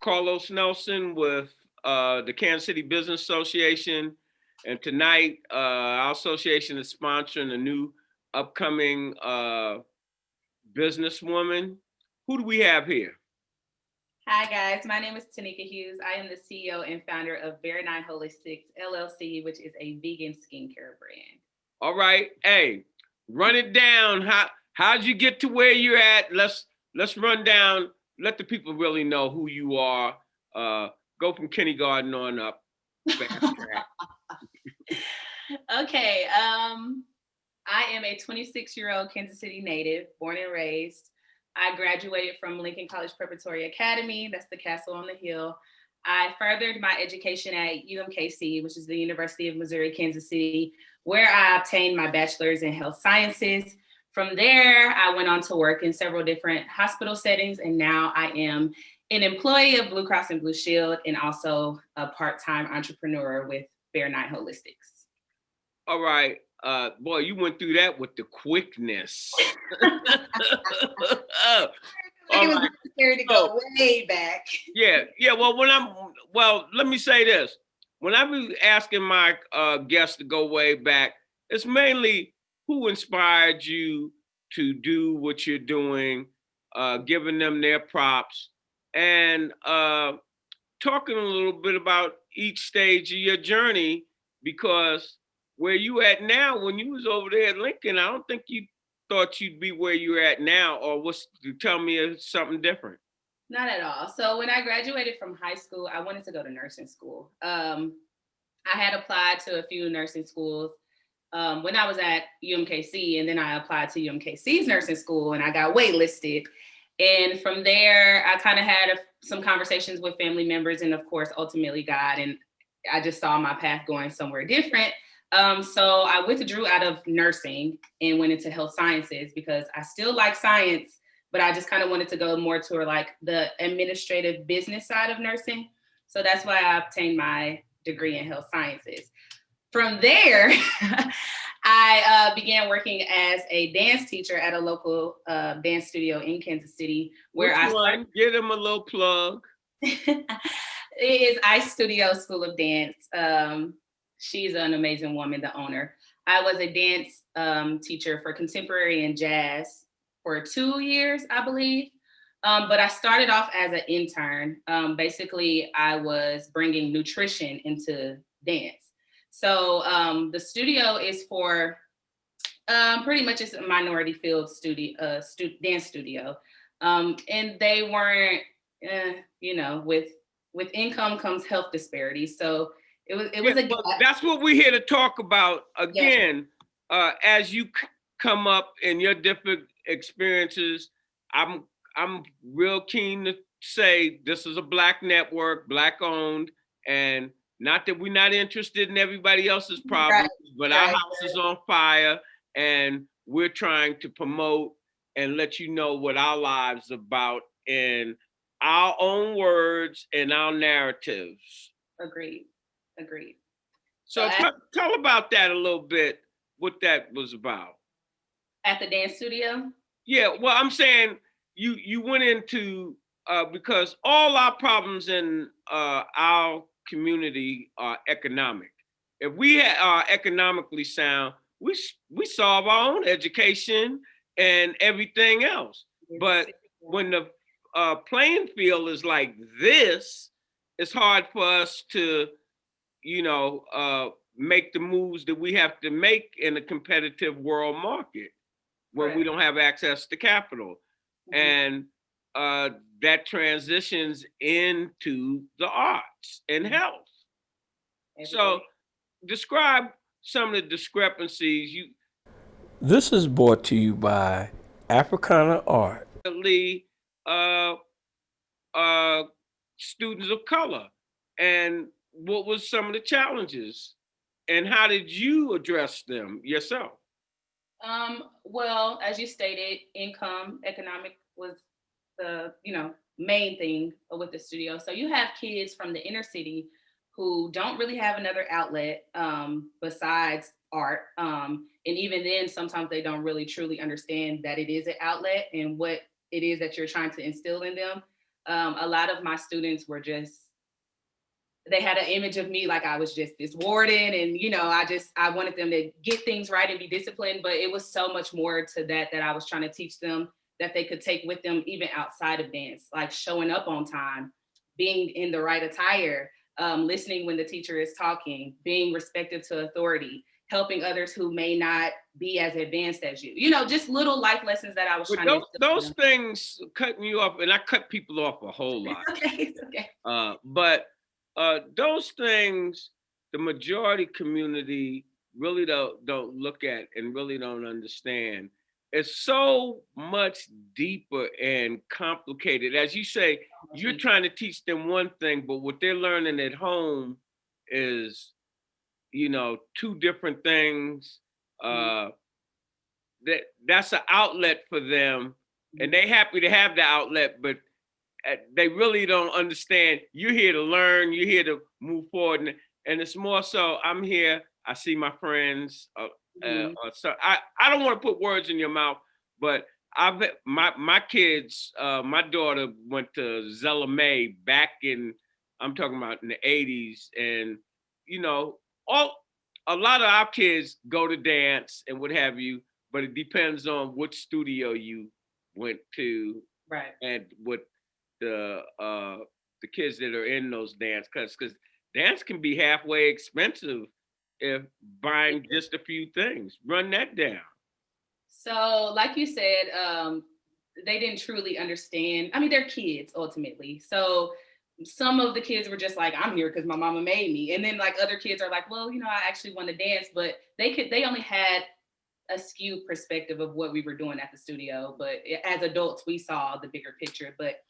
Carlos Nelson with the Kansas City Business Association. And tonight, our association is sponsoring a new upcoming businesswoman. Who do we have here? Hi guys, my name is Tanika Hughes. I am the CEO and founder of Bear 9 Holistics LLC, which is a vegan skincare brand. All right, hey, run it down. How'd you get to where you're at? Let's run down. Let the people really know who you are. Go from kindergarten on up. Fast track. Okay, I am a 26-year-old Kansas City native, born and raised. I graduated from Lincoln College Preparatory Academy. That's the castle on the hill. I furthered my education at UMKC, which is the University of Missouri, Kansas City, where I obtained my bachelor's in health sciences. From there, I went on to work in several different hospital settings, and now I am an employee of Blue Cross and Blue Shield and also a part-time entrepreneur with Bear 9 Holistics. All right. Boy, you went through that with the quickness. It was necessary to go way back. Yeah. Well, let me say this. When I was asking my guests to go way back, it's mainly who inspired you to do what you're doing, giving them their props, and talking a little bit about each stage of your journey, because where you at now, when you was over there at Lincoln, I don't think you thought you'd be where you're at now, or what's to tell me something different. Not at all. So when I graduated from high school, I wanted to go to nursing school. I had applied to a few nursing schools when I was at UMKC, and then I applied to UMKC's nursing school and I got waitlisted. And from there, I kind of had some conversations with family members and, of course, ultimately God. And I just saw my path going somewhere different. So I withdrew out of nursing and went into health sciences because I still like science, but I just kind of wanted to go more to like the administrative business side of nursing. So that's why I obtained my degree in health sciences. From there, I began working as a dance teacher at a local dance studio in Kansas City, where Which one? Give them a little plug. It is Ice Studio School of Dance. She's an amazing woman, the owner. I was a dance teacher for contemporary and jazz for 2 years, I believe. But I started off as an intern. Basically, I was bringing nutrition into dance. So the studio is for pretty much it's a minority field studio, dance studio, and they weren't, with income comes health disparities. So it was a gap. That's what we're here to talk about again. As you come up in your different experiences, I'm real keen to say this is a Black network, Black owned, and not that we're not interested in everybody else's problems, but our house is on fire, and we're trying to promote and let you know what our lives are about in our own words and our narratives. Agreed. So tell about that a little bit, what that was about. At the dance studio? Yeah, well, I'm saying you went into because all our problems in our community are economic. If we are economically sound, we solve our own education and everything else. But when the playing field is like this, it's hard for us to, make the moves that we have to make in a competitive world market when we don't have access to capital. And that transitions into the arts and health. So describe some of the discrepancies. This is brought to you by Africana Art. Uh, Students of color, and what was some of the challenges, and how did you address them yourself? Well, as you stated, economic was the main thing with the studio. So you have kids from the inner city who don't really have another outlet besides art, and even then, sometimes they don't really truly understand that it is an outlet and what it is that you're trying to instill in them. A lot of my students were just, they had an image of me like I was just this warden, and I wanted them to get things right and be disciplined, but it was so much more to that I was trying to teach them, that they could take with them even outside of dance, like showing up on time, being in the right attire, listening when the teacher is talking, being respected to authority, helping others who may not be as advanced as you. Just little life lessons that I was But trying to instill in those them. things, cutting you off, and I cut people off a whole lot. Okay, it's okay. But those things, the majority community really don't look at and really don't understand. It's so much deeper and complicated. As you say, you're trying to teach them one thing, but what they're learning at home is, two different things. Mhm, Uh, that's an outlet for them, and mhm. they happy to have the outlet, but they really don't understand. You're here to learn. You're here to move forward, and it's more so. I'm here. I see my friends. Mhm. So I don't want to put words in your mouth, but my kids. My daughter went to Zella May back in. I'm talking about in the '80s, and you know, all a lot of our kids go to dance and what have you, but it depends on which studio you went to Right. and what the kids that are in those dance cuts, because dance can be halfway expensive if buying just a few things. Run that down. So, like you said, they didn't truly understand. I mean, they're kids ultimately. So, some of the kids were just like, "I'm here because my mama made me," and then like other kids are like, "Well, I actually want to dance," but they only had a skewed perspective of what we were doing at the studio. But as adults, we saw the bigger picture. But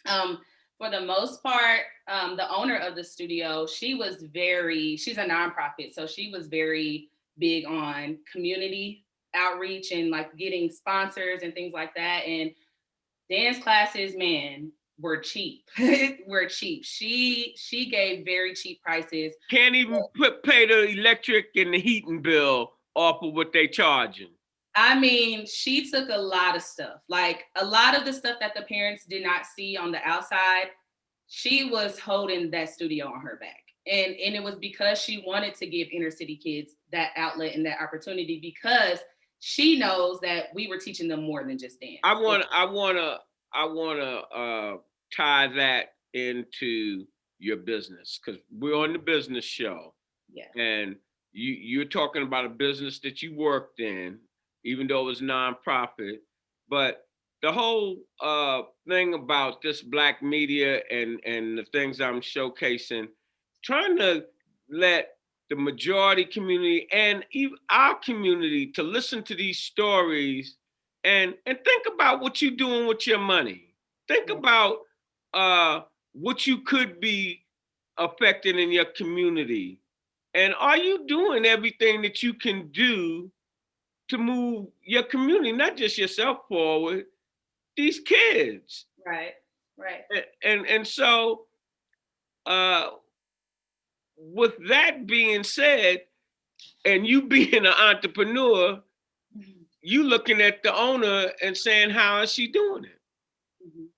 um, for the most part, the owner of the studio, she's a nonprofit. So she was very big on community outreach and like getting sponsors and things like that. And dance classes, man, were cheap. Were cheap. She gave very cheap prices. Can't even pay the electric and the heating bill off of what they charging. I mean, she took a lot of stuff, like a lot of the stuff that the parents did not see on the outside. She was holding that studio on her back. And it was because she wanted to give inner city kids that outlet and that opportunity, because she knows that we were teaching them more than just dance. I wanna tie that into your business, because we're on the business show, Yeah. and you're talking about a business that you worked in, even though it was nonprofit. But the whole thing about this black media and the things I'm showcasing, trying to let the majority community and even our community to listen to these stories and think about what you're doing with your money. Think Yeah. about uh, what you could be affecting in your community, and are you doing everything that you can do to move your community, not just yourself forward, these kids? Right. Right. And so uh, with that being said, and you being an entrepreneur, Mhm. you looking at the owner and saying, how is she doing it? Mhm.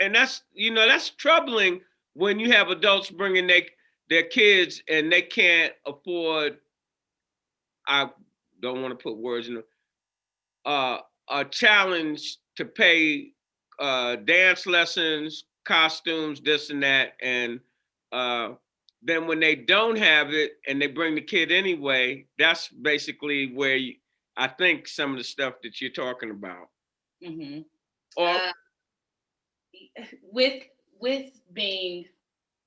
And that's troubling when you have adults bringing their kids and they can't afford. I don't want to put words in uh, a challenge to pay dance lessons, costumes, this and that, and uh, then when they don't have it and they bring the kid anyway, that's basically where I think some of the stuff that you're talking about. Mhm. Or Uh, with with being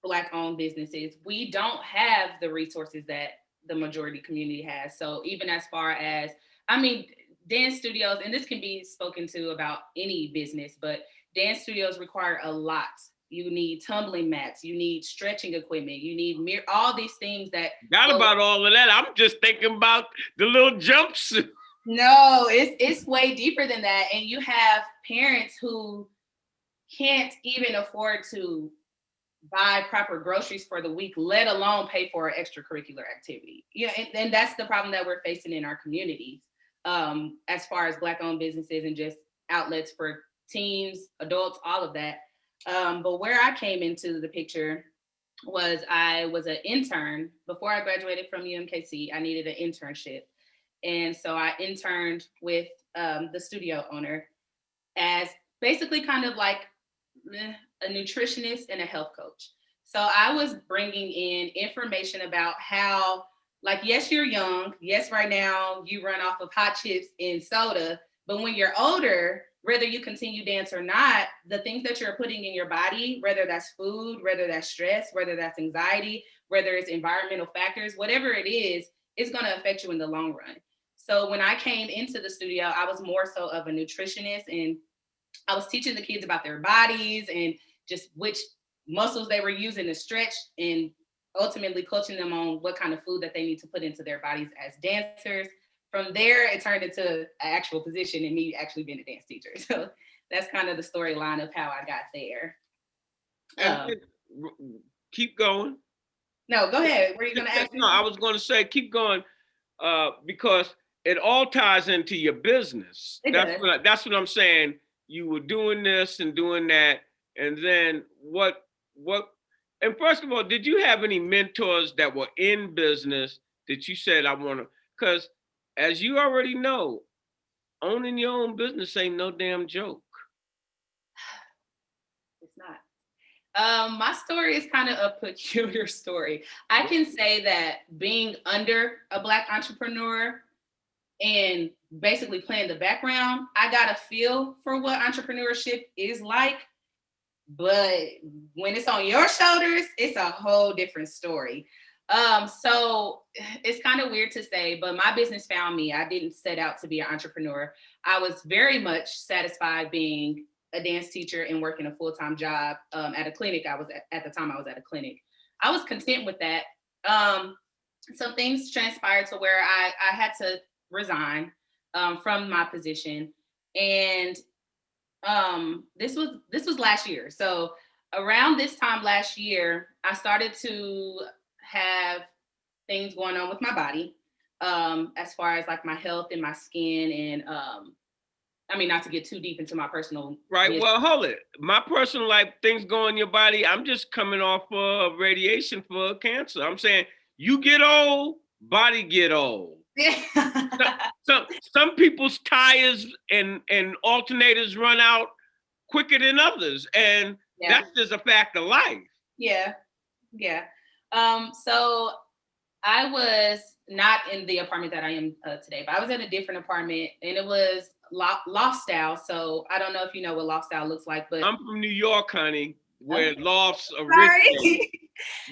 Black owned businesses, we don't have the resources that the majority community has. So even as far as, I mean, dance studios, and this can be spoken to about any business, but dance studios require a lot. You need tumbling mats, you need stretching equipment, you need all these things that forgot go. about all of that. I'm just thinking about the little jumpsuit. No, it's way deeper than that. And you have parents who can't even afford to buy proper groceries for the week, let alone pay for an extracurricular activity. And that's the problem that we're facing in our communities, as far as Black owned businesses and just outlets for teens, adults, all of that. But where I came into the picture was I was an intern before I graduated from UMKC. I needed an internship. And so I interned with the studio owner as basically kind of like a nutritionist and a health coach. So I was bringing in information about how, like, yes, you're young. Yes, right now you run off of hot chips and soda. But when you're older, whether you continue dance or not, the things that you're putting in your body, whether that's food, whether that's stress, whether that's anxiety, whether it's environmental factors, whatever it is, it's going to affect you in the long run. So when I came into the studio, I was more so of a nutritionist, and I was teaching the kids about their bodies and just which muscles they were using to stretch, and ultimately coaching them on what kind of food that they need to put into their bodies as dancers. From there, it turned into an actual position and me actually being a dance teacher. So that's kind of the storyline of how I got there. And keep going. No, go ahead. Were you going to ask me? No, I was going to say keep going because it all ties into your business. That's what I'm saying. You were doing this and doing that, and then what? And first of all, did you have any mentors that were in business that you said I want to? Because as you already know, owning your own business ain't no damn joke. It's not. My story is kind of a peculiar story. I can say that being under a Black entrepreneur and basically playing the background, I got a feel for what entrepreneurship is like. But when it's on your shoulders, it's a whole different story. So it's kind of weird to say, but my business found me. I didn't set out to be an entrepreneur. I was very much satisfied being a dance teacher and working a full-time job at a clinic. At the time I was at a clinic. I was content with that. Some things transpired to where I had to resign from my position, and this was last year. So around this time last year, I started to have things going on with my body, as far as like my health and my skin, and I mean, not to get too deep into my personal. Right. Business. Well, hold it. My personal life, things go in your body. I'm just coming off of radiation for cancer. I'm saying you get old, body get old. Some people's tires and alternators run out quicker than others, and that's just a fact of life. Yeah. So I was not in the apartment that I am today, but I was in a different apartment, and it was loft style. So I don't know if you know what loft style looks like, but I'm from New York, honey, where lofts originate.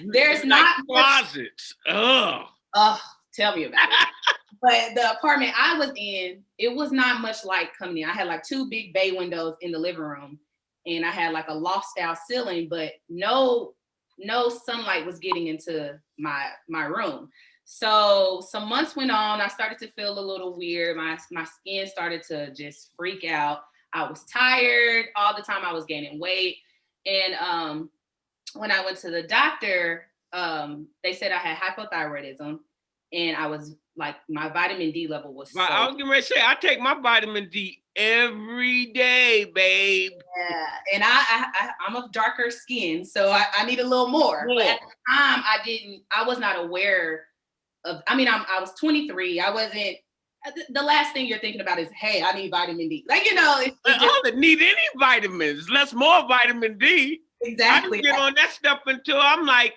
There's not closets. Ugh. Oh, tell me about it. But the apartment I was in, it was not much light coming in. I had like 2 big bay windows in the living room, and I had like a loft style ceiling, but no sunlight was getting into my room. So some months went on. I started to feel a little weird. My skin started to just freak out. I was tired all the time. I was gaining weight. And when I went to the doctor, they said I had hypothyroidism, and I was like, my vitamin D level was so. I was getting ready to say, I take my vitamin D every day, babe. Yeah, and I'm of darker skin, so I need a little more. But at the time, I was not aware of. I mean, I was 23. I wasn't. The last thing you're thinking about is, hey, I need vitamin D. Like, I don't need any vitamins. Less more vitamin D. Exactly. I didn't get on that stuff until I'm like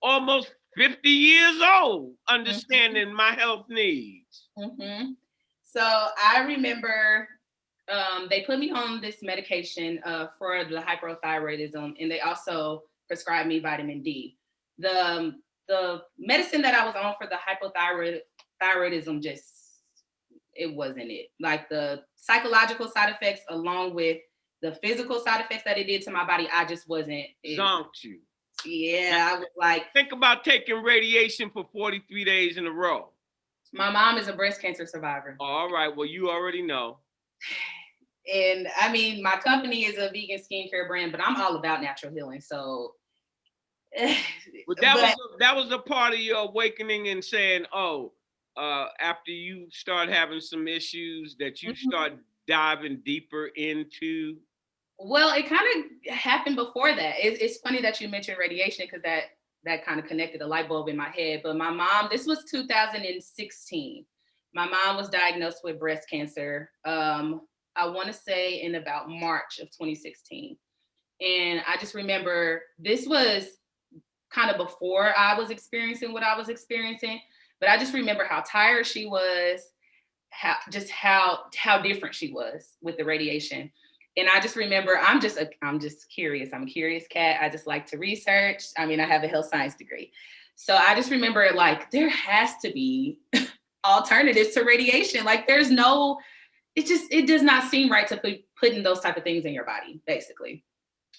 almost 50 years old, understanding my health needs. Mm-hmm. So I remember they put me on this medication for the hypothyroidism, and they also prescribed me vitamin D. The medicine that I was on for the hypothyroidism it wasn't it. Like the psychological side effects along with the physical side effects that it did to my body, I just wasn't. Zonked you. Yeah, I was like. Think about taking radiation for 43 days in a row. My mom is a breast cancer survivor. All right, well, you already know. And I mean, my company is a vegan skincare brand, but I'm all about natural healing. So. But that was a part of your awakening and saying, after you start having some issues that you start diving deeper into? Well, it kind of happened before that. It's funny that you mentioned radiation because that kind of connected a light bulb in my head. But my mom, this was 2016. My mom was diagnosed with breast cancer. I want to say in about March of 2016. And I just remember this was kind of before I was experiencing what I was experiencing. But I just remember how tired she was, how different she was with the radiation. And I just remember I'm just curious. I'm a curious cat. I just like to research. I mean, I have a health science degree. So I just remember like there has to be alternatives to radiation. Like there's no, it does not seem right to putting those type of things in your body, basically.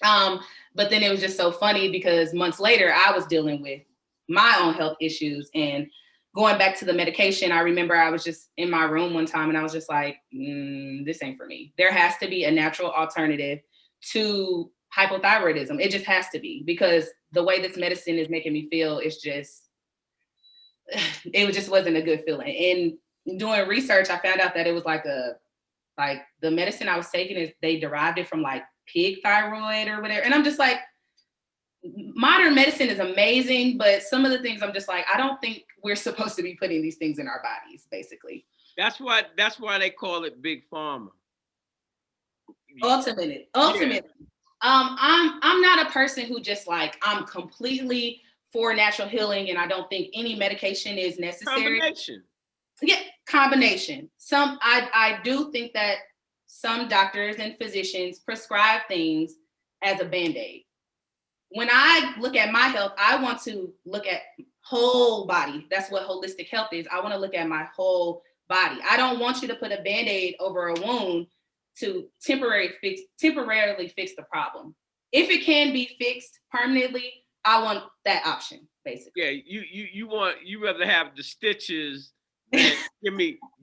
Um, but then it was just so funny because months later, I was dealing with my own health issues and going back to the medication. I remember I was just in my room one time and I was just like, this ain't for me. There has to be a natural alternative to hypothyroidism. It just has to be because the way this medicine is making me feel is just, it just wasn't a good feeling. And doing research, I found out that it was like the medicine I was taking is they derived it from like pig thyroid or whatever. And I'm just like, modern medicine is amazing, but some of the things I'm just like, I don't think we're supposed to be putting these things in our bodies, basically. That's why they call it big pharma. Ultimately. Yeah. I'm not a person who just like I'm completely for natural healing and I don't think any medication is necessary. Combination. Yeah, combination. I do think that some doctors and physicians prescribe things as a band-aid. When I look at my health, I want to look at whole body. That's what holistic health is. I want to look at my whole body. I don't want you to put a band-aid over a wound to temporarily fix the problem. If it can be fixed permanently, I want that option, basically. Yeah, you rather have the stitches than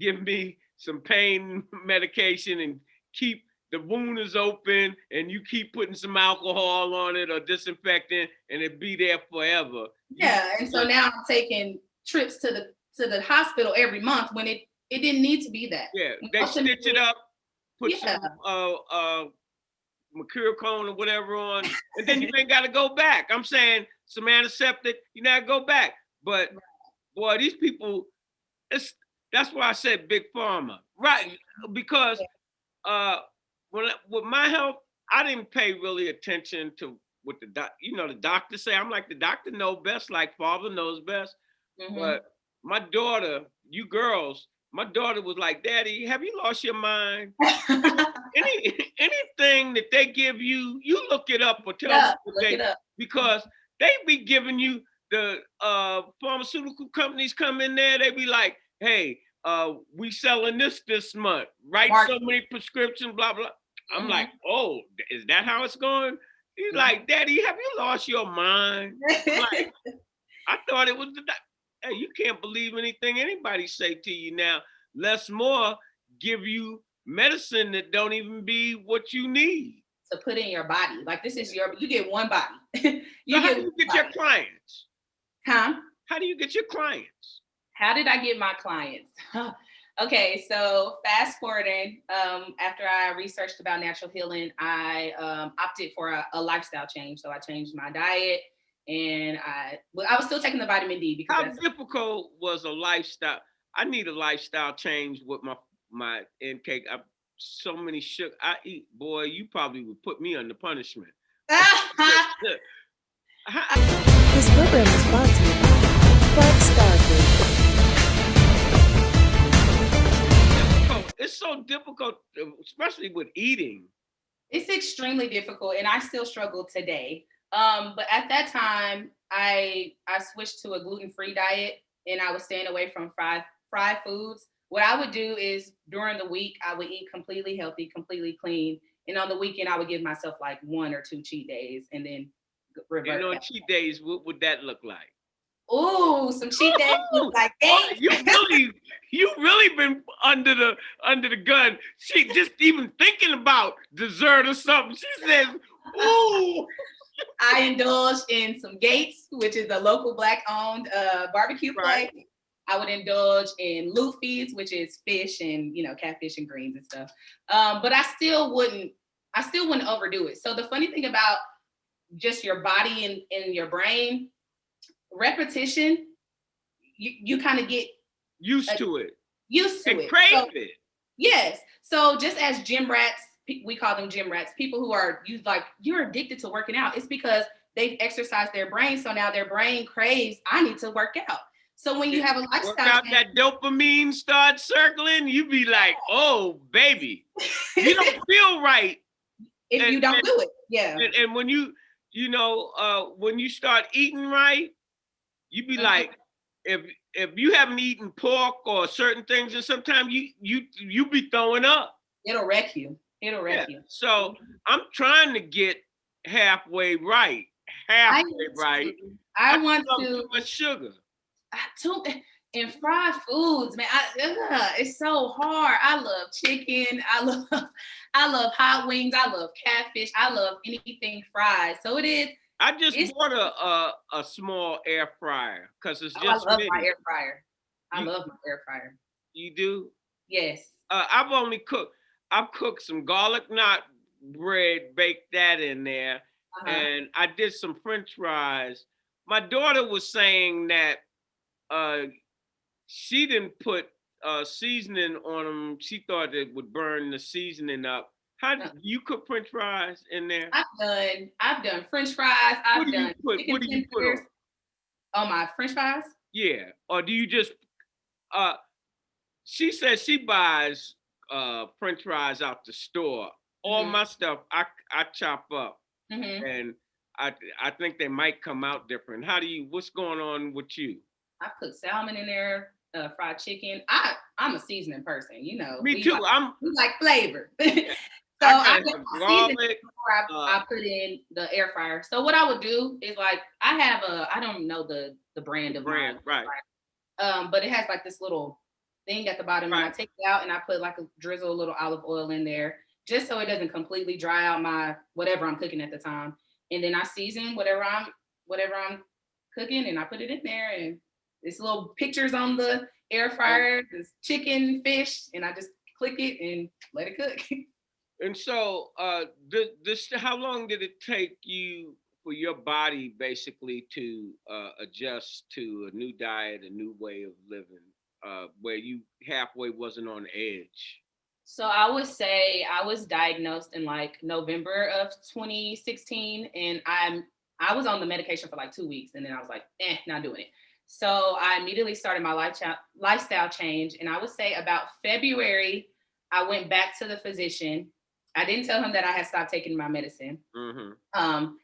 give me some pain medication and keep the wound is open and you keep putting some alcohol on it or disinfectant and it be there forever. Yeah, and so now I'm taking trips to the hospital every month when it didn't need to be that. Yeah, they stitch it up, put Yeah. some mercurochrome or whatever on, and then you ain't got to go back. I'm saying some antiseptic, you not go back. But boy, these people, that's why I said big pharma, right? Because with my health, I didn't pay really attention to what the doctor say. I'm like the doctor know best, like father knows best. Mhm. But my daughter, you girls, my daughter was like, Daddy, have you lost your mind? Anything that they give you, you look it up or tell Yeah, me look it up. because they be giving you the pharmaceutical companies come in there, they be like, hey, we selling this month, write so many prescriptions, blah blah. I'm like, oh, is that how it's going? He's like, Daddy, have you lost your mind? Like, I thought it was hey, you can't believe anything anybody say to you now. Less more give you medicine that don't even be what you need. To put in your body. Like this is you get one body. How do you get your clients? Huh? How do you get your clients? How did I get my clients? Okay, so fast forwarding, after I researched about natural healing, I opted for a lifestyle change. So I changed my diet and I was still taking the vitamin D because how difficult was a lifestyle? I need a lifestyle change with my intake. So many sugar I eat. Boy, you probably would put me under punishment. This program is brought to you by Clark Star Group. It's so difficult, especially with eating. It's extremely difficult, and I still struggle today. But at that time, I switched to a gluten-free diet, and I was staying away from fried foods. What I would do is during the week, I would eat completely healthy, completely clean, and on the weekend, I would give myself like 1 or 2 cheat days, and then revert. And on cheat days, what would that look like? Ooh, some cheat days look like that. You really been under the gun. She just even thinking about dessert or something. She says, "Ooh." I indulged in some Gates, which is a local Black-owned barbecue place. I would indulge in loofies, which is fish and catfish and greens and stuff. But I still wouldn't overdo it. So the funny thing about just your body and your brain, repetition, you kind of get Used to it. used to And it. crave So, it. yes. So just as gym rats, we call them gym rats, people who are you're addicted to working out. It's because they've exercised their brain. So now their brain craves, I need to work out. So when you have a Work lifestyle out change, that dopamine starts circling, you be like, oh baby, you don't feel right. if you don't do it, yeah. And when when you start eating right, you be Mhm. like, if you haven't eaten pork or certain things, and sometimes you be throwing up. It'll wreck you. It'll Yeah. wreck you. So I'm trying to get halfway right. I Halfway need right. to. I want love to. too much sugar. Too and fried foods, man. It's so hard. I love chicken. I love hot wings. I love catfish. I love anything fried. So it is. I just It's. bought a small air fryer because it's Oh, I just love me. my air fryer. I You, love my air fryer. you do? Yes. I've cooked some garlic knot bread, baked that in there, Uh-huh. and I did some French fries. My daughter was saying that uh, she didn't put seasoning on them. She thought it would burn the seasoning up. How do No. you cook French fries in there? I've done French fries. What I've do you done put? chicken What do you put tenders on? on my French fries. Yeah, or do you just? Uh, she says she buys French fries out the store. All Mm-hmm. my stuff I chop up, Mm-hmm. and I think they might come out different. What's going on with you? I put salmon in there, fried chicken. I'm a seasoning person, Me too. We like flavor. So I I gotta put have my seasoning garlic. before I put in the air fryer. So what I would do is I have I don't know the brand of Brand, mine, right? but it has this little thing at the bottom, and I Right. take it out and I put drizzle a little olive oil in there, just so it doesn't completely dry out my whatever I'm cooking at the time. And then I season whatever I'm cooking, and I put it in there, and it's little pictures on the air fryer, this chicken, fish, and I just click it and let it cook. And so, this how long did it take you for your body basically to adjust to a new diet, a new way of living, where you halfway wasn't on edge? So I would say I was diagnosed in November of 2016, and I was on the medication for 2 weeks, and then I was like, not doing it. So I immediately started my lifestyle change, and I would say about February, I went back to the physician. I didn't tell him that I had stopped taking my medicine. Mm-hmm.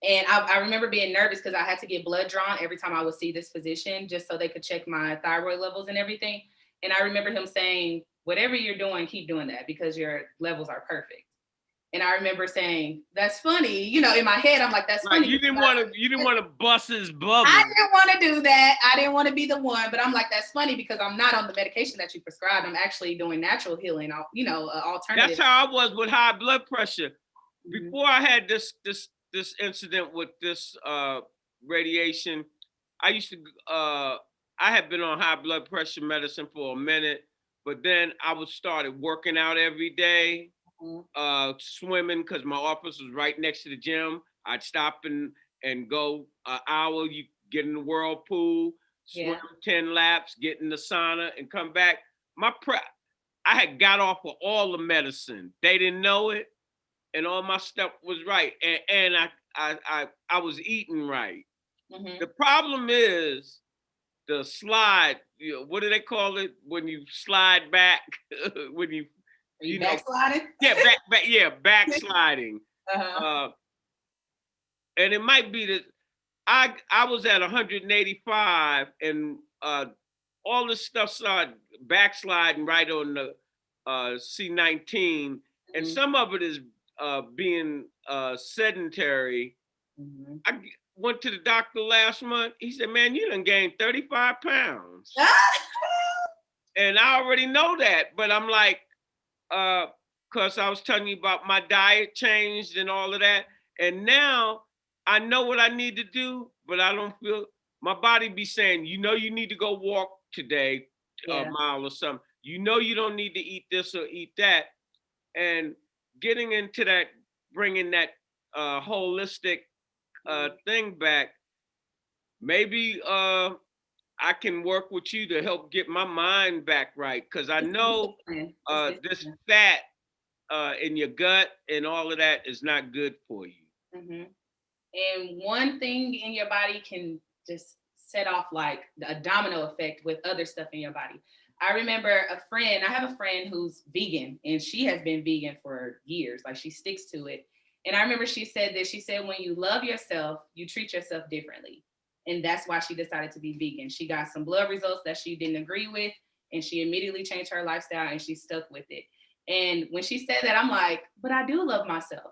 And I remember being nervous because I had to get blood drawn every time I would see this physician, just so they could check my thyroid levels and everything. And I remember him saying, whatever you're doing, keep doing that because your levels are perfect. And I remember saying, that's funny. In my head, I'm like, that's Right. funny. You didn't want to bust his bubble. I didn't want to do that. I didn't want to be the one, but I'm like, that's funny because I'm not on the medication that you prescribed. I'm actually doing natural healing, alternative. That's how I was with high blood pressure. Mhm. Before I had this incident with this radiation, I used to I had been on high blood pressure medicine for a minute, but then I was started working out every day, swimming because my office was right next to the gym. I'd stop and go an hour. You get in the whirlpool, swim 10 laps, get in the sauna, and come back. I had got off of all the medicine. They didn't know it, and all my stuff was right, and I was eating right. Mhm. The problem is the slide. What do they call it when you slide back? When you Are you backsliding? backsliding. Uh-huh. And it might be that I was at 185, and all this stuff started backsliding right on the C19, and Mhm. some of it is being sedentary. Mhm. I went to the doctor last month. He said, "Man, you done gained 35 pounds." And I already know that, but I'm like, because I was telling you about my diet changed and all of that. And now I know what I need to do, but I don't feel my body be saying, you need to go walk today, a Yeah. mile or something. You know you don't need to eat this or eat that, and getting into that, bringing that holistic thing back. Maybe I can work with you to help get my mind back right, because I It's know discipline. It's this discipline. fat in your gut and all of that is not good for you. Hmm. And one thing in your body can just set off like a domino effect with other stuff in your body. I remember I have a friend who's vegan and she has been vegan for years. Like she sticks to it. And I remember she said this. She said, when you love yourself, you treat yourself differently. And that's why she decided to be vegan. She got some blood results that she didn't agree with, and she immediately changed her lifestyle and she stuck with it. And when she said that, I'm like, but I do love myself.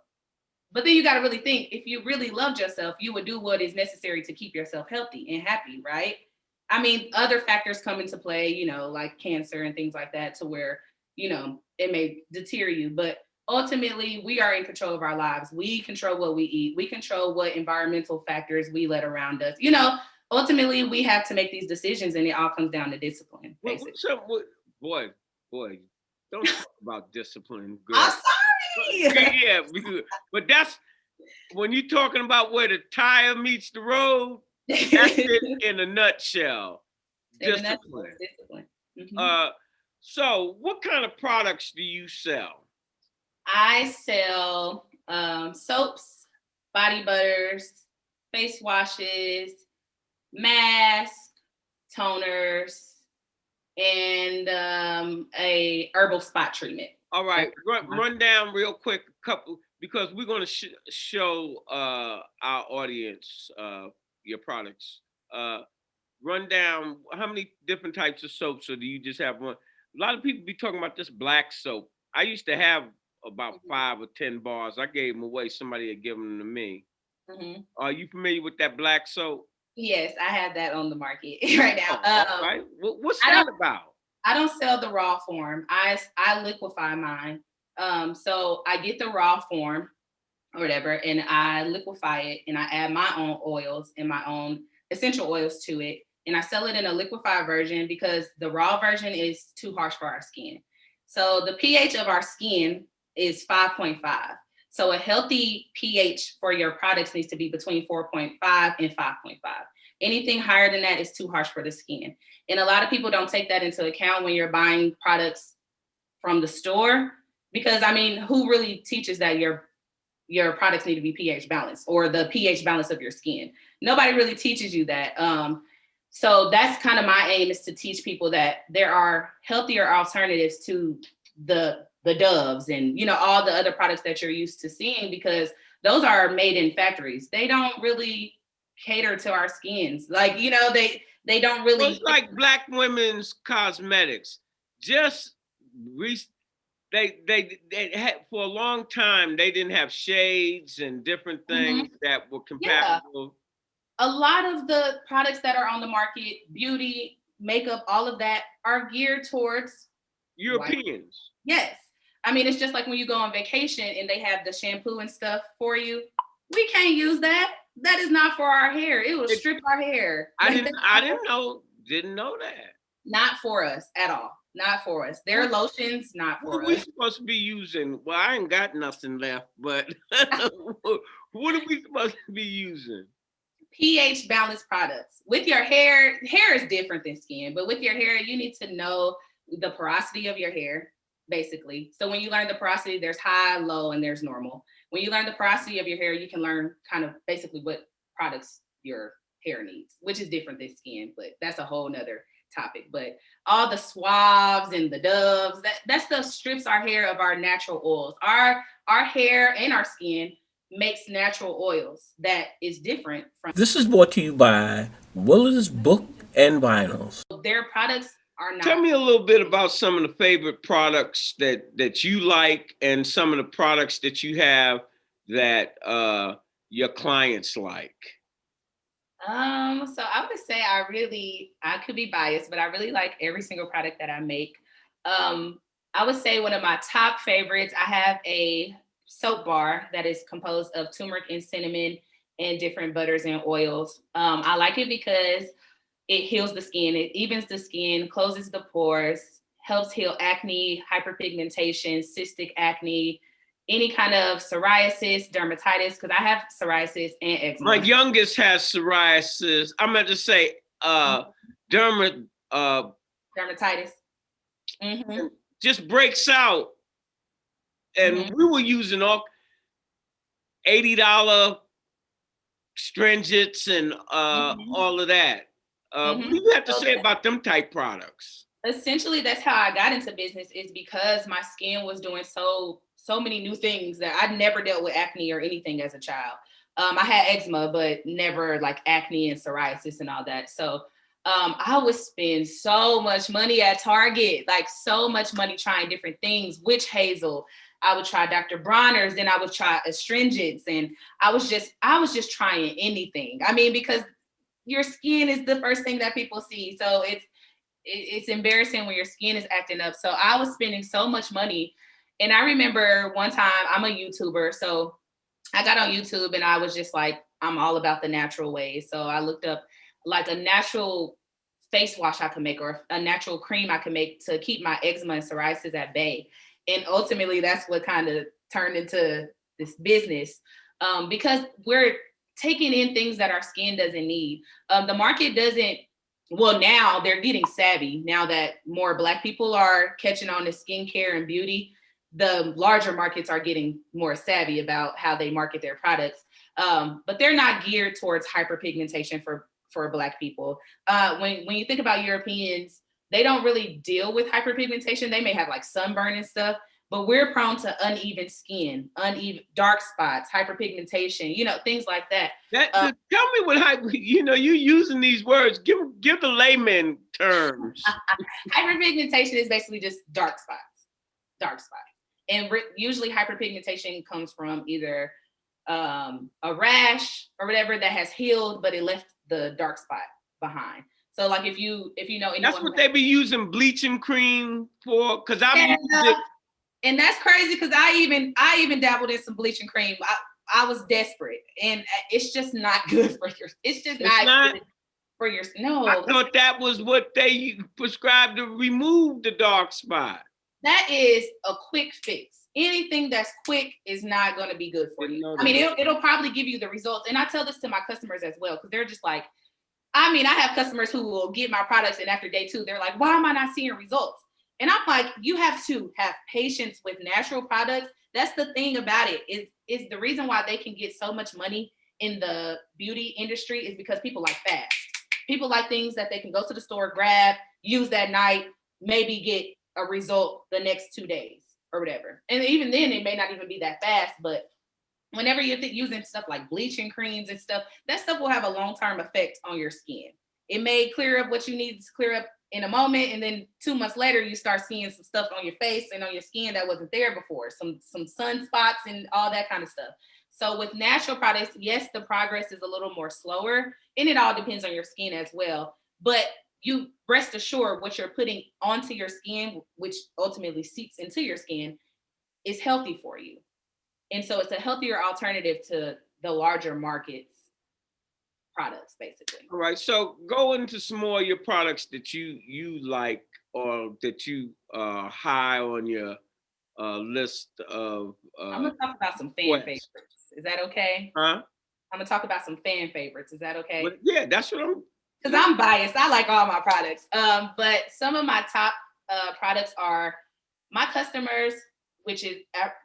But then you got to really think, if you really loved yourself, you would do what is necessary to keep yourself healthy and happy, right? I mean, other factors come into play, like cancer and things like that, to where, it may deter you. But ultimately, we are in control of our lives. We control what we eat. We control what environmental factors we let around us. Ultimately, we have to make these decisions, and it all comes down to discipline, basically. What's up with, boy, don't talk about discipline, I'm girl. sorry. Yeah, but that's when you're talking about where the tire meets the road, that's it in a nutshell. In a nutshell, Discipline. it's discipline. Mhm. So what kind of products do you sell? I sell soaps, body butters, face washes, masks, toners, and a herbal spot treatment. All right, run down real quick a couple, because we're going to show our audience your products. Uh, Run down how many different types of soaps, or do you just have one? A lot of people be talking about this black soap. I used to have about Mhm. 5 or 10 bars. I gave them away. Somebody had given them to me. Mhm. Are you familiar with that black soap? Yes, I have that on the market right now. Oh, all right. What's I that don't about? I don't sell the raw form. I liquefy mine. So I get the raw form or whatever, and I liquefy it, and I add my own oils and my own essential oils to it, and I sell it in a liquefied version because the raw version is too harsh for our skin. So the pH of our skin is 5.5. So a healthy pH for your products needs to be between 4.5 and 5.5. Anything higher than that is too harsh for the skin. And a lot of people don't take that into account when you're buying products from the store, because I mean, who really teaches that your products need to be pH balanced, or the pH balance of your skin? Nobody really teaches you that. So that's kind of my aim, is to teach people that there are healthier alternatives to the Doves and all the other products that you're used to seeing, because those are made in factories. They don't really cater to our skins. Like, they don't Well, it's really. like black women's cosmetics. Just re- they had, for a long time, they didn't have shades and different things Mhm. that were Yeah, compatible. a lot of the products that are on the market, beauty, makeup, all of that, are geared towards white. Europeans. Yes. I mean, it's just like when you go on vacation and they have the shampoo and stuff for you. We can't use that. That is not for our hair. It will It, strip our hair. I Like, didn't that's I didn't know that. not for us at all. Not for us. Their What, lotions, not what for are we us. supposed to be using? Well, I ain't got nothing left, but what are we supposed to be using? pH balanced products. With your hair is different than skin, but with your hair, you need to know the porosity of your hair, basically. So when you learn the porosity, there's high, low, and there's normal. When you learn the porosity of your hair, you can learn kind of basically what products your hair needs, which is different than skin, but that's a whole nother topic. But all the swabs and the Doves, that stuff strips our hair of our natural oils. Our hair and our skin makes natural oils that is different from This is brought to you by Willis Book and Vinyls. their products are Tell not. me a little bit about some of the favorite products that you like, and some of the products that you have that your clients like. So I would say I could be biased, but I really like every single product that I make. I would say one of my top favorites, I have a soap bar that is composed of turmeric and cinnamon and different butters and oils. I like it because It heals the skin, it evens the skin, closes the pores, helps heal acne, hyperpigmentation, cystic acne, any kind of psoriasis, dermatitis, because I have psoriasis and My eczema. youngest has psoriasis. I meant to say dermat Dermatitis. Mm-hmm. just breaks out. And we were using all $80 stringents and all of that. What do you have to say about them type products? Essentially, that's how I got into business, is because my skin was doing so many new things that I'd never dealt with acne or anything as a child. I had eczema, but never like acne and psoriasis and all that. So I would spend so much money at Target, like so much money trying different things, witch hazel. I would try Dr. Bronner's, then I would try astringents, and I was just trying anything. I mean, because your skin is the first thing that people see. So it's embarrassing when your skin is acting up. So I was spending so much money. And I remember one time, I'm a YouTuber. So I got on YouTube and I was just like, I'm all about the natural ways. So I looked up like a natural face wash I could make, or a natural cream I could make to keep my eczema and psoriasis at bay. And ultimately, that's what kind of turned into this business, because we're taking in things that our skin doesn't need. The market doesn't, well, now they're getting savvy. Now that more Black people are catching on to skincare and beauty, the larger markets are getting more savvy about how they market their products. But they're not geared towards hyperpigmentation for Black people. When you think about Europeans, they don't really deal with hyperpigmentation. They may have like sunburn and stuff, but we're prone to uneven skin, uneven dark spots, hyperpigmentation, things like that. Tell me what you're using these words. Give the layman terms. Hyperpigmentation is basically just dark spots. And usually hyperpigmentation comes from either a rash or whatever that has healed, but it left the dark spot behind. So like if you know anyone, that's what they be using bleaching cream for, because I'm and that's crazy, because I even dabbled in some bleaching cream. I was desperate, and it's just not good for your. It's just not good for your. No, I thought that was what they prescribed to remove the dark spot. That is a quick fix. Anything that's quick is not going to be good for you. I mean, it'll probably give you the results, and I tell this to my customers as well, because they're just like, I mean, I have customers who will get my products, and after day 2, they're like, why am I not seeing results? And I'm like, you have to have patience with natural products. That's the thing about it, is the reason why they can get so much money in the beauty industry is because people like fast. People like things that they can go to the store, grab, use that night, maybe get a result the next 2 days or whatever. And even then, it may not even be that fast, but whenever you're using stuff like bleaching creams and stuff, that stuff will have a long-term effect on your skin. It may clear up what you need to clear up in a moment, and then 2 months later, you start seeing some stuff on your face and on your skin that wasn't there before, some sunspots and all that kind of stuff. So with natural products, yes, the progress is a little more slower, and it all depends on your skin as well. But you rest assured what you're putting onto your skin, which ultimately seeps into your skin, is healthy for you. And so it's a healthier alternative to the larger markets products, basically. All right. So go into some more of your products that you like, or that you high on your list of. I'm gonna talk about some fan favorites. Is that okay? Huh? I'm gonna talk about some fan favorites. Is that okay? But yeah, that's what I'm. Because I'm biased. I like all my products. But some of my top products are my customers, which is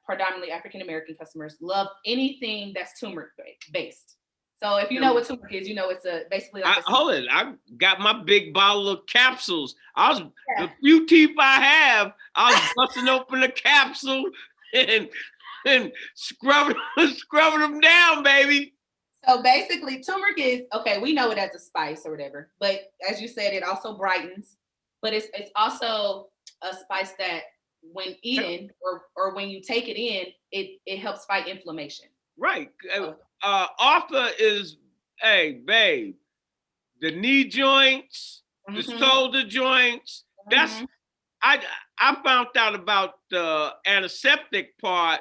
predominantly African-American customers, love anything that's turmeric based. So if you know what turmeric is, it's basically like hold it. I got my big bottle of capsules. The few teeth I have, I was busting open the capsule and scrubbing them down, baby. So basically, turmeric is, okay, we know it as a spice or whatever, but as you said, it also brightens, but it's also a spice that when eaten or when you take it in, it helps fight inflammation. Right. Arthur is, hey, babe, the knee joints, the shoulder joints, that's, I found out about the antiseptic part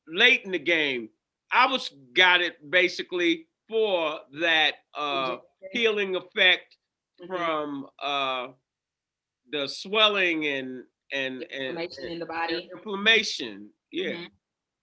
late in the game. I got it basically for that healing effect Mhm. from the swelling and Inflammation in the body. inflammation. Yeah. Mhm.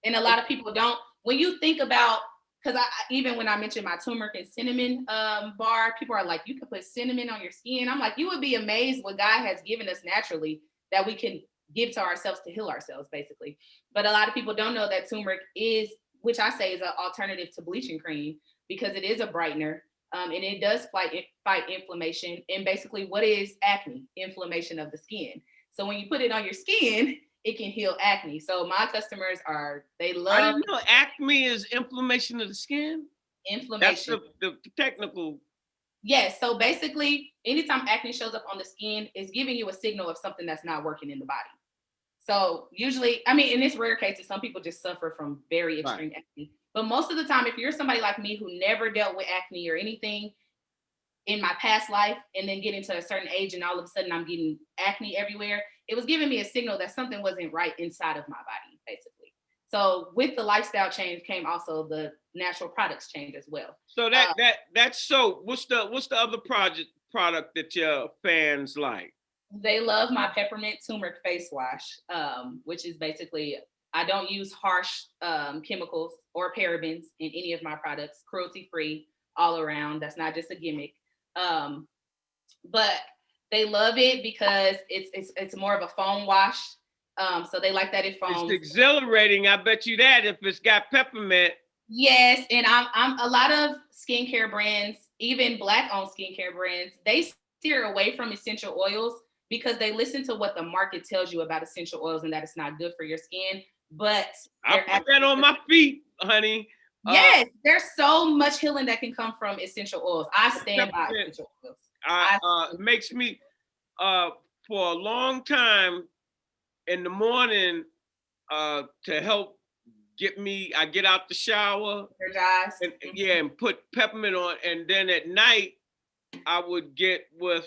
And a lot of people don't. When you think about, because even when I mentioned my turmeric and cinnamon bar, people are like, you can put cinnamon on your skin. I'm like, you would be amazed what God has given us naturally that we can give to ourselves to heal ourselves, basically. But a lot of people don't know that turmeric is, which I say is an alternative to bleaching cream, because it is a brightener. And it does fight inflammation. And basically, what is acne? Inflammation of the skin. So when you put it on your skin, it can heal acne. So my customers they I love didn't know acne is inflammation of the skin. That's inflammation. the technical. Yes. So basically, anytime acne shows up on the skin, it's giving you a signal of something that's not working in the body. So usually, I mean, in this rare cases, some people just suffer from very Right. extreme acne. But most of the time, if you're somebody like me who never dealt with acne or anything in my past life, and then get into a certain age and all of a sudden I'm getting acne everywhere, it was giving me a signal that something wasn't right inside of my body, basically. So with the lifestyle change came also the natural products change as well. So that's so. What's the other product that your fans like? They love my peppermint turmeric face wash, which is basically, I don't use harsh chemicals or parabens in any of my products, cruelty free all around. That's not just a gimmick. But they love it because it's more of a foam wash. So they like that it It's foams. exhilarating. I bet you that if it's got peppermint. Yes, and I'm a lot of skincare brands, even Black-owned skincare brands, they steer away from essential oils because they listen to what the market tells you about essential oils and that it's not good for your skin. But I put that on my feet, honey. yes, there's so much healing that can come from essential oils. I stand by Peppermint essential oils. makes me for a long time in the morning to help I get out the shower Energized. and yeah, and put peppermint on, and then at night I would get with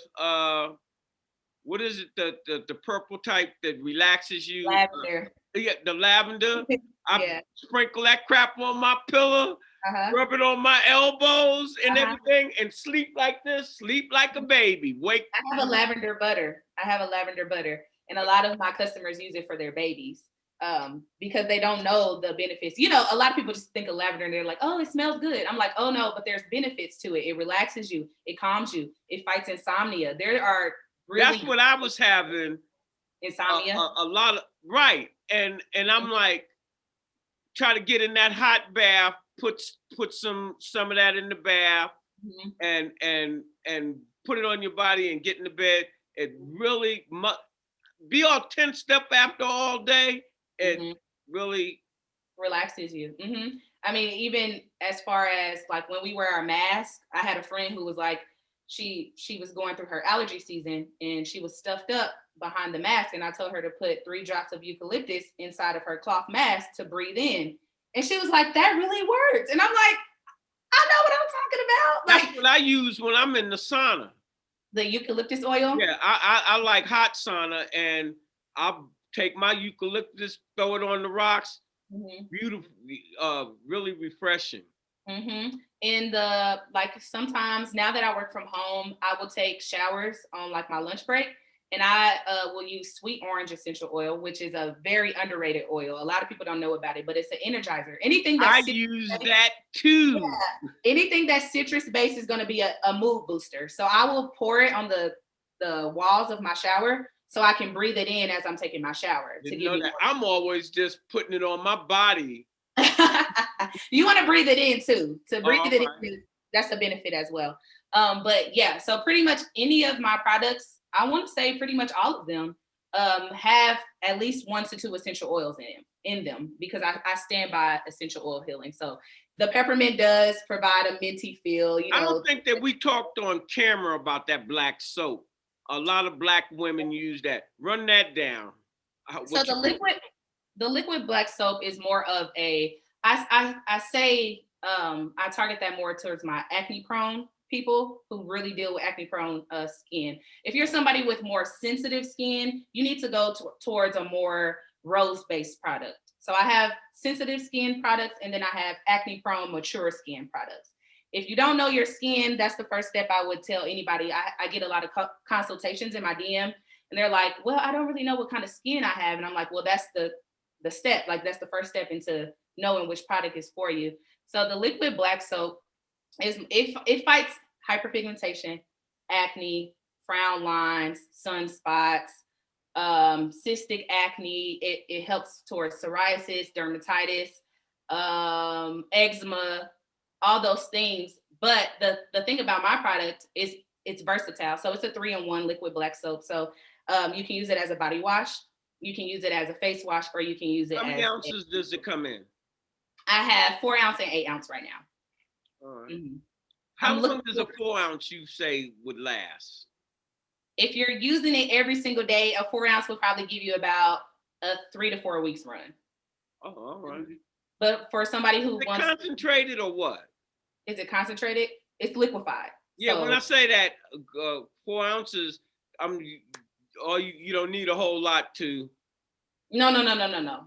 what is it, the purple type that relaxes you? Lavender. Yeah, the lavender. I Yeah. sprinkle that crap on my pillow, Uh-huh. rub it on my elbows and Uh-huh. everything, and sleep like this, sleep like a baby. Wake. I have a lavender butter. And a lot of my customers use it for their babies because they don't know the benefits. You know, a lot of people just think of lavender and they're like, oh, it smells good. I'm like, oh no, but there's benefits to it. It relaxes you, it calms you, it fights insomnia. There are really That's what I was having insomnia. a lot of, right, and I'm like, try to get in that hot bath, put some of that in the bath, Mhm. and put it on your body and get in the bed. It really be all tensed up after all day. It Mhm. really Relaxes you. I mean, even as far as like when we wear our mask, I had a friend who was like, she was going through her allergy season and she was stuffed up behind the mask, and I told her to put 3 drops of eucalyptus inside of her cloth mask to breathe in, and she was like, that really works, and I'm like, I know what I'm talking about, that's like what I use when I'm in the sauna. the eucalyptus oil. Yeah, I like hot sauna, and I'll take my eucalyptus, throw it on the rocks. Mhm. Beautiful, really refreshing. And the like sometimes now that I work from home, I will take showers on like my lunch break, and I will use sweet orange essential oil, which is a very underrated oil. A lot of people don't know about it, but it's an energizer. I use that too. Anything that's citrus based is going to be a mood booster. So I will pour it on the walls of my shower so I can breathe it in as I'm taking my shower to Didn't give know me that. I'm always just putting it on my body. you want to breathe it in too. To breathe All it right. in, that's a benefit as well. But yeah, so pretty much any of my products, I want to say pretty much all of them have at least 1 to 2 essential oils in them because I stand by essential oil healing. So the peppermint does provide a minty feel, you I know. don't think that we talked on camera about that black soap. A lot of black women use that. Run that down. So the liquid black soap is more of a I say I target that more towards my acne prone people who really deal with acne prone skin. If you're somebody with more sensitive skin, you need to go towards a more rose based product. So I have sensitive skin products and then I have acne prone mature skin products. if you don't know your skin, that's the first step I would tell anybody. I get a lot of consultations in my DM, and they're like, well, I don't really know what kind of skin I have. And I'm like, well, that's the step. Like, that's the first step into knowing which product is for you. So the liquid black soap it fights hyperpigmentation, acne, frown lines, sunspots, cystic acne. It helps towards psoriasis, dermatitis, eczema, all those things. But the thing about my product is it's versatile. So it's a 3-in-1 liquid black soap. So you can use it as a body wash, you can use it as a face wash, or you can use it How many as ounces does it come in? I have 4 ounce and 8 ounce right now. All right. Mm-hmm. How long does a 4 ounce you say would last? If you're using it every single day, a 4 ounce will probably give you about a 3 to 4 weeks run. Oh, all right. But for somebody who wants concentrated or what? Is it concentrated? It's liquefied. Yeah, so, when I say that 4 ounces, you don't need a whole lot to. No.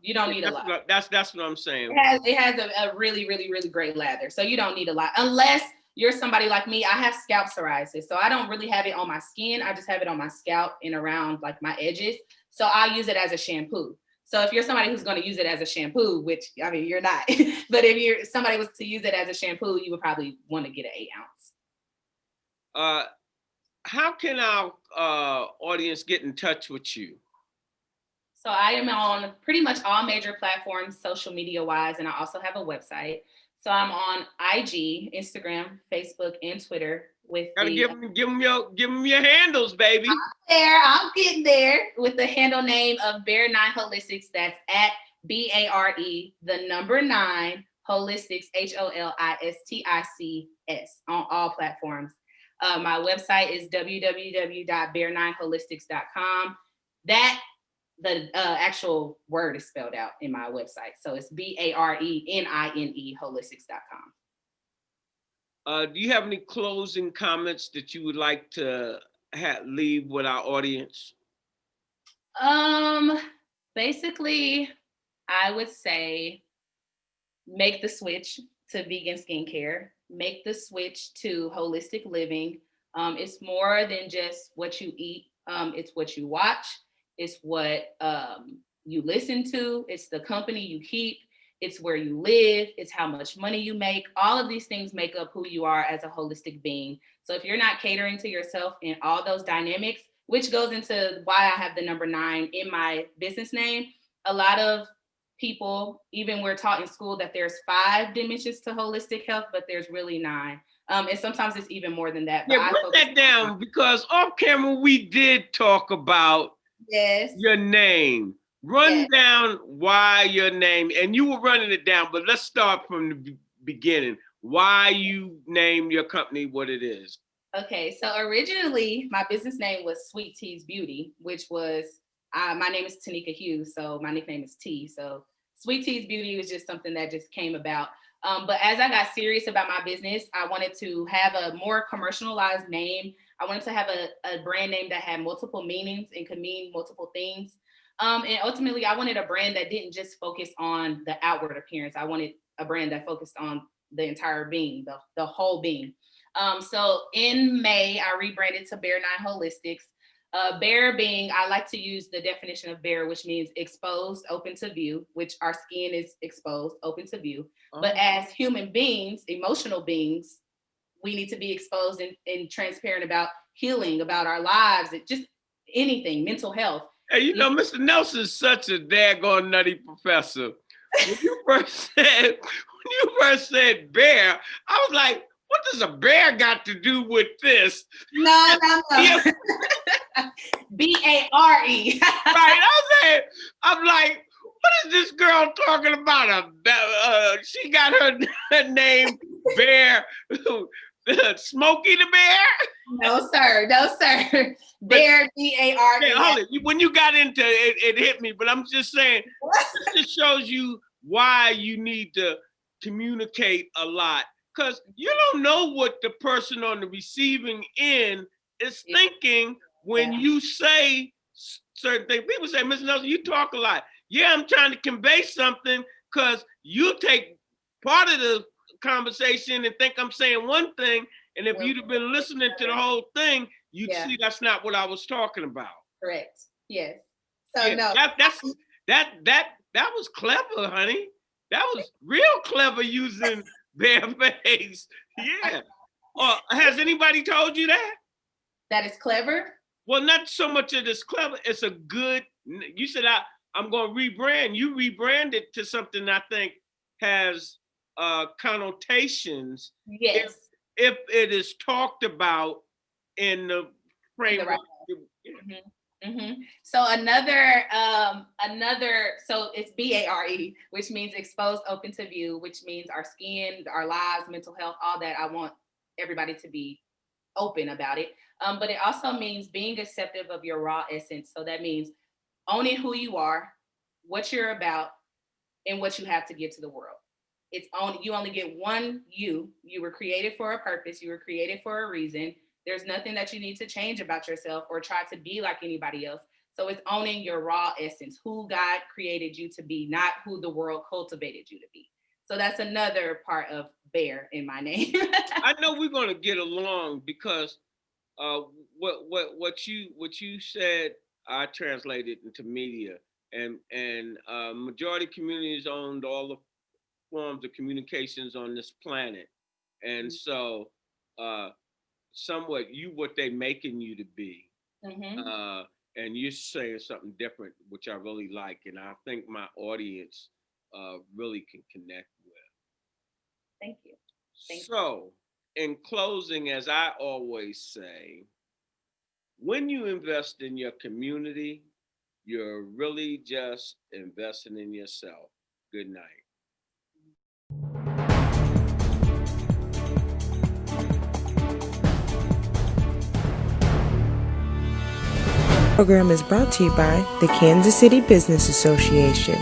You don't need a lot. That's what I'm saying. It has a really, really, really great lather. So you don't need a lot unless you're somebody like me. I have scalp psoriasis. So I don't really have it on my skin. I just have it on my scalp and around like my edges. So I use it as a shampoo. So if you're somebody who's going to use it as a shampoo, which I mean, you're not, but if somebody was to use it as a shampoo, you would probably want to get an 8 ounce. How can our audience get in touch with you? So I am on pretty much all major platforms, social media wise, and I also have a website. So I'm on IG, Instagram, Facebook, and Twitter with give them your handles, baby. I'm getting there with the handle name of Bare 9 Holistics. That's at BARE, the number 9 Holistics, HOLISTICS on all platforms. My website is www.bare9holistics.com. That the actual word is spelled out in my website. So it's BARENINE holistics.com. Do you have any closing comments that you would like to leave with our audience? Basically, I would say make the switch to vegan skincare. Make the switch to holistic living. It's more than just what you eat. It's what you watch. It's what you listen to. It's the company you keep. It's where you live. It's how much money you make. All of these things make up who you are as a holistic being. So if you're not catering to yourself in all those dynamics, which goes into why I have the number 9 in my business name, a lot of people, even we're taught in school that there's 5 dimensions to holistic health, but there's really 9. And sometimes it's even more than that. But yeah, put that down because off camera we did talk about your name. Run down why your name, and you were running it down, but let's start from the beginning. Why you named your company what it is. Okay, so originally my business name was Sweet Tea's Beauty, which was, my name is Tanika Hughes, so my nickname is T. So Sweet Tea's Beauty was just something that just came about. But as I got serious about my business, I wanted to have a more commercialized name. I wanted to have a brand name that had multiple meanings and could mean multiple things. And ultimately, I wanted a brand that didn't just focus on the outward appearance. I wanted a brand that focused on the entire being, the whole being. So in May, I rebranded to Bare 9 Holistics. Bare being, I like to use the definition of bare, which means exposed, open to view, which our skin is exposed, open to view. But as human beings, emotional beings, we need to be exposed and transparent about healing, about our lives, just anything, mental health. Hey, you know, Mr. Nelson's such a daggone nutty professor. When you first said bear, I was like, what does a bear got to do with this? No. BARE. Right, I'm like, what is this girl talking about? She got her name Bear, Smokey the Bear? No, sir. Bear, BARE. Okay, hold it. When you got into it, it hit me, but I'm just saying, this just shows you why you need to communicate a lot. Because you don't know what the person on the receiving end is thinking when you say certain things. People say, Mr. Nelson, you talk a lot. Yeah, I'm trying to convey something because you take part of the conversation and think I'm saying one thing, and if Well, you'd have been listening to the whole thing, you'd Yeah. see that's not what I was talking about. Correct. Yes. So Yeah, no. that was clever, honey. That was real clever using Bareface. Yeah. Has anybody told you that? That is clever. Well, not so much that it's clever. It's a good. You said I'm going to rebrand. You rebranded to something I think has connotations Yes. if it is talked about in the In the framework. right way. So another, so it's BARE, which means exposed, open to view, which means our skin, our lives, mental health, all that. I want everybody to be open about it. But it also means being acceptive of your raw essence. So that means owning who you are, what you're about, and what you have to give to the world. You only get one you. You were created for a purpose. You were created for a reason. There's nothing that you need to change about yourself or try to be like anybody else. So it's owning your raw essence, who God created you to be, not who the world cultivated you to be. So that's another part of Bear in my name. I know we're going to get along because what you said, I translated into media, and majority communities owned all the forms of communications on this planet, and so somewhat what they making you to be, and you're saying something different, which I really like, and I think my audience really can connect with. Thank you. So, in closing, as I always say, when you invest in your community, you're really just investing in yourself. Good night. Program is brought to you by the Kansas City Business Association.